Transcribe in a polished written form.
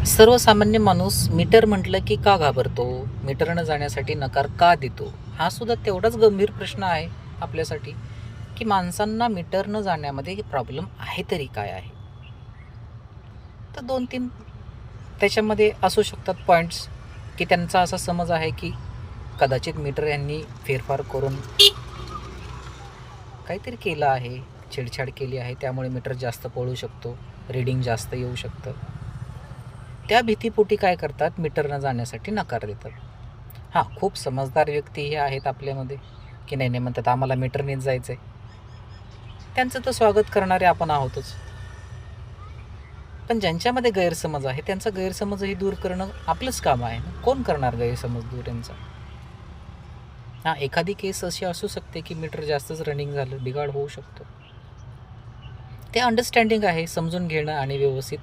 सर्वसामान्य माणूस मीटर म्हटलं की का घाबरतो? मीटरनं जाण्यासाठी नकार का देतो? हा सुद्धा तेवढाच गंभीर प्रश्न आहे आपल्यासाठी, की माणसांना मीटरनं जाण्यामध्ये प्रॉब्लेम आहे तरी काय आहे? तर 2-3 त्याच्यामध्ये असू शकतात पॉइंट्स, की त्यांचा असा समज आहे, की कदाचित मीटर यांनी फेरफार करून काहीतरी केलं आहे, छेडछाड केली आहे, त्यामुळे मीटर जास्त पळू शकतो, रीडिंग जास्त येऊ शकतं. त्या भीतीपोटी काय करतात, मीटरनं जाण्यासाठी नकार देतात. हां, खूप समजदार व्यक्तीही आहेत आपल्यामध्ये, की नाही, नाही म्हणतात आम्हाला मीटरनेच जायचं आहे. त्यांचं तर स्वागत करणारे आपण आहोतच. पण ज्यांच्यामध्ये गैरसमज आहे, त्यांचा गैरसमजही दूर करणं आपलंच काम आहे ना. कोण करणार गैरसमज दूर यांचा? हां, एखादी केस अशी असू शकते, की मीटर जास्तच रनिंग झालं, बिघाड होऊ शकतो. ते अंडरस्टँडिंग आहे, समजून घेणं आणि व्यवस्थित